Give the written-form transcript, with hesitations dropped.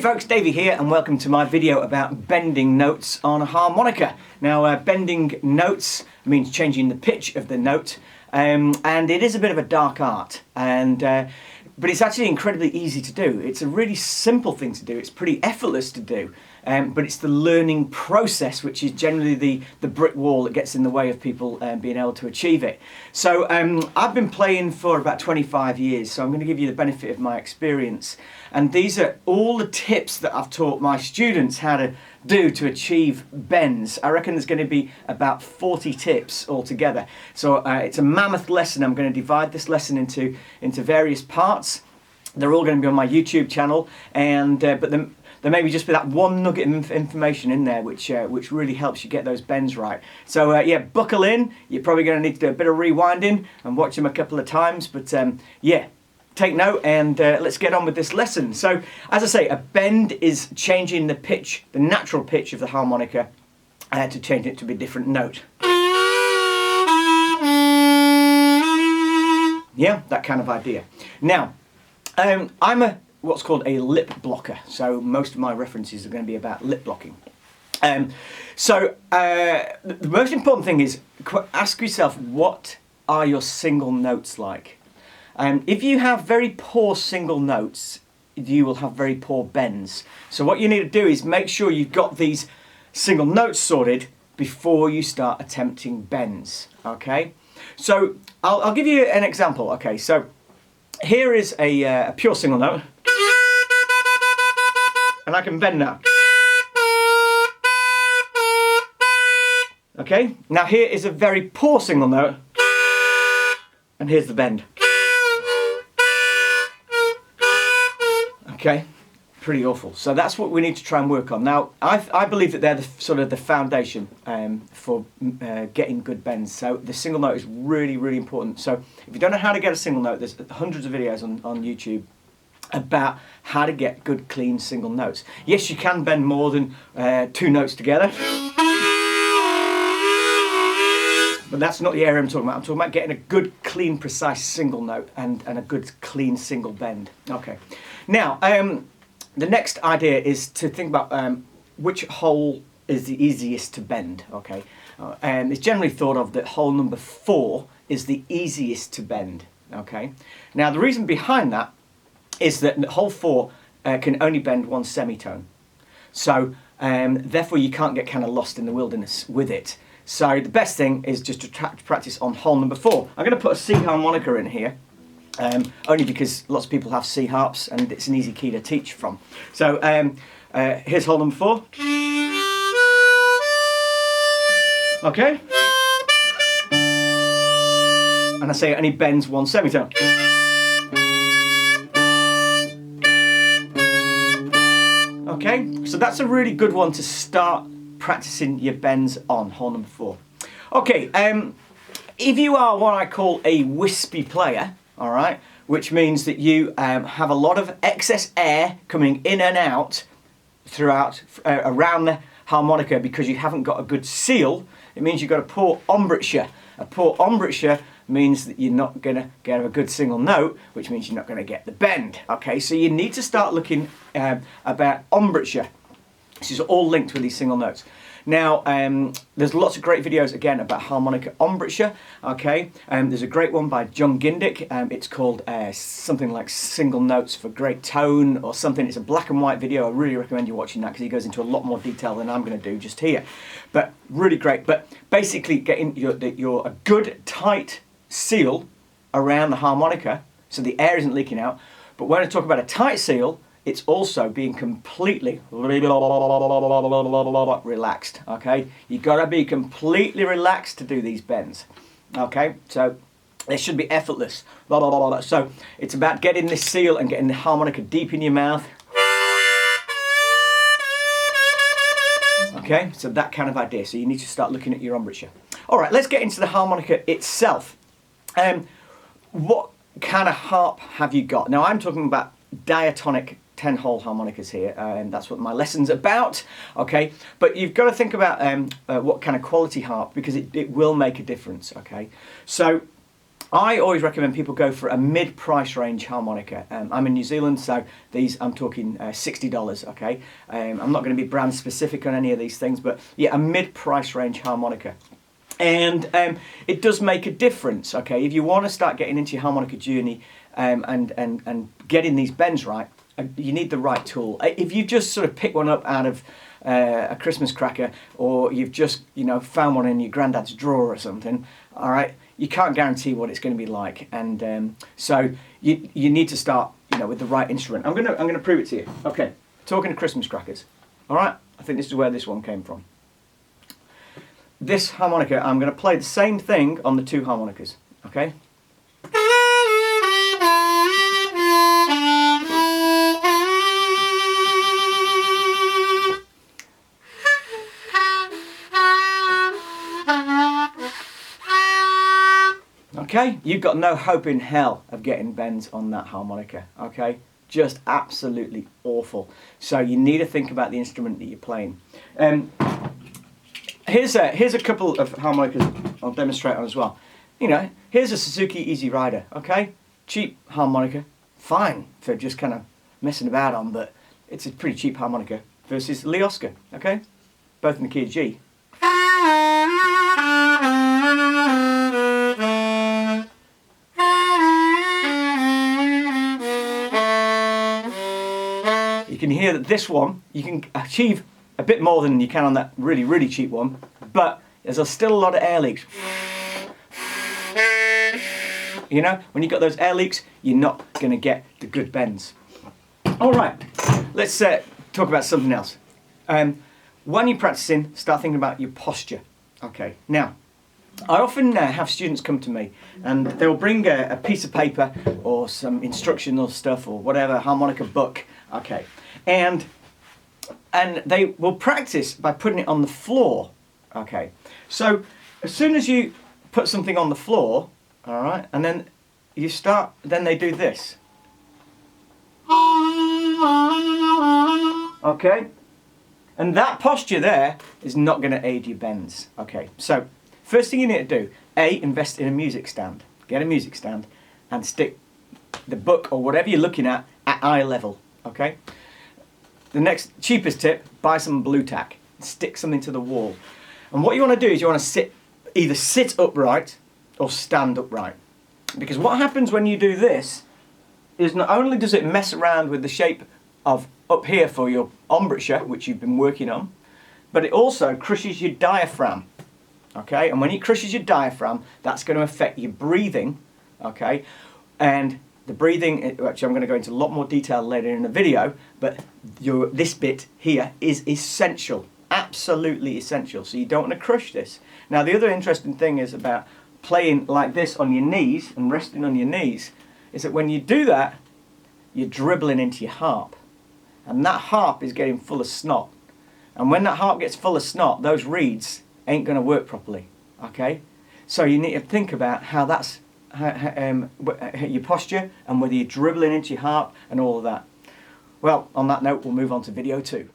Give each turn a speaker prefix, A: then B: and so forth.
A: folks, Davey here and welcome to my video about bending notes on a harmonica. Now bending notes means changing the pitch of the note and it is a bit of a dark art, but it's actually incredibly easy to do. It's a really simple thing to do, it's pretty effortless to do, but it's the learning process which is generally the brick wall that gets in the way of people being able to achieve it. So I've been playing for about 25 years, so I'm going to give you the benefit of my experience. And these are all the tips that I've taught my students how to do to achieve bends. I reckon there's going to be about 40 tips altogether. So it's a mammoth lesson. I'm going to divide this lesson into various parts. They're all going to be on my YouTube channel, and but there may be just be that one nugget of information in there which really helps you get those bends right. So yeah, buckle in. You're probably going to need to do a bit of rewinding and watch them a couple of times, but yeah. Take note and let's get on with this lesson. So, as I say, a bend is changing the pitch, the natural pitch of the harmonica, to change it to be a different note. Yeah, that kind of idea. Now, I'm what's called a lip blocker, so most of my references are going to be about lip blocking. The most important thing is ask yourself, what are your single notes like? If you have very poor single notes, you will have very poor bends. So what you need to do is make sure you've got these single notes sorted before you start attempting bends, okay? So I'll give you an example, okay? So here is a pure single note, and I can bend now. Okay, now here is a very poor single note, and here's the bend. Okay, pretty awful. So that's what we need to try and work on. Now, I believe that they're the foundation for getting good bends. So the single note is really, really important. So if you don't know how to get a single note, there's hundreds of videos on YouTube about how to get good, clean single notes. Yes, you can bend more than two notes together, but that's not the area I'm talking about. I'm talking about getting a good, clean, precise single note and a good, clean single bend. Okay. Now, the next idea is to think about which hole is the easiest to bend. Okay, and it's generally thought of that hole number 4 is the easiest to bend. Okay. Now, the reason behind that is that hole 4 can only bend one semitone, so therefore you can't get kind of lost in the wilderness with it. So the best thing is just to practice on hole number 4. I'm going to put a C harmonica in here, only because lots of people have C harps and it's an easy key to teach from. So here's hole number 4. Okay. And I say it only bends one semitone. Okay, so that's a really good one to start practicing your bends on, hole number 4. Okay, if you are what I call a wispy player, all right, which means that you have a lot of excess air coming in and out throughout around the harmonica because you haven't got a good seal, it means you've got a poor embrasure. A poor embrasure means that you're not going to get a good single note, which means you're not going to get the bend. Okay, so you need to start looking about embrasure. This is all linked with these single notes. Now, there's lots of great videos, again, about harmonica embrasure, okay? There's a great one by John Gindick. It's called something like Single Notes for Great Tone or something. It's a black and white video. I really recommend you watching that because he goes into a lot more detail than I'm going to do just here. But really great. But basically, getting your a good, tight seal around the harmonica so the air isn't leaking out. But when I talk about a tight seal, it's also being completely relaxed, okay? You've got to be completely relaxed to do these bends, okay? So they should be effortless. So it's about getting this seal and getting the harmonica deep in your mouth. Okay, so that kind of idea. So you need to start looking at your embrasure. All right, let's get into the harmonica itself. What kind of harp have you got? Now, I'm talking about diatonic 10-hole harmonicas here, and that's what my lesson's about, okay? But you've got to think about what kind of quality harp, because it will make a difference, okay? So I always recommend people go for a mid-price range harmonica. I'm in New Zealand, so these I'm talking $60. Okay, I'm not going to be brand specific on any of these things, but yeah, a mid-price range harmonica. And it does make a difference. Okay, if you want to start getting into your harmonica journey and getting these bends right, you need the right tool. If you just sort of pick one up out of a Christmas cracker, or you've just found one in your granddad's drawer or something, all right, you can't guarantee what it's going to be like, and so you need to start with the right instrument. I'm gonna prove it to you. Okay, talking to Christmas crackers, all right. I think this is where this one came from. This harmonica, I'm going to play the same thing on the two harmonicas. Okay. Okay, you've got no hope in hell of getting bends on that harmonica, okay? Just absolutely awful. So you need to think about the instrument that you're playing. Here's a couple of harmonicas I'll demonstrate on as well. Here's a Suzuki Easy Rider, okay? Cheap harmonica, fine for just kind of messing about on, but it's a pretty cheap harmonica versus Lee Oscar, okay? Both in the key of G. You can hear that this one, you can achieve a bit more than you can on that really, really cheap one, but there's still a lot of air leaks. When you've got those air leaks, you're not going to get the good bends. All right, let's talk about something else. When you're practicing, start thinking about your posture. Okay, now, I often have students come to me and they'll bring a piece of paper or some instructional stuff or whatever, harmonica book, okay, and they will practice by putting it on the floor, okay. So as soon as you put something on the floor, all right, and then then they do this, okay, and that posture there is not going to aid your bends, okay. So first thing you need to do, invest in a music stand. Get a music stand and stick the book or whatever you're looking at eye level, okay. The next cheapest tip, buy some Blu-tack. Stick something to the wall. And what you want to do is you want to either sit upright or stand upright. Because what happens when you do this is not only does it mess around with the shape of up here for your embrasure, which you've been working on, but it also crushes your diaphragm. Okay, and when it crushes your diaphragm, that's going to affect your breathing, okay, and the breathing, actually I'm going to go into a lot more detail later in the video, but this bit here is essential, absolutely essential, so you don't want to crush this. Now the other interesting thing is about playing like this on your knees and resting on your knees, is that when you do that, you're dribbling into your harp, and that harp is getting full of snot, and when that harp gets full of snot, those reeds ain't going to work properly, okay? So you need to think about how that's your posture and whether you're dribbling into your harp and all of that. Well, on that note, we'll move on to video 2.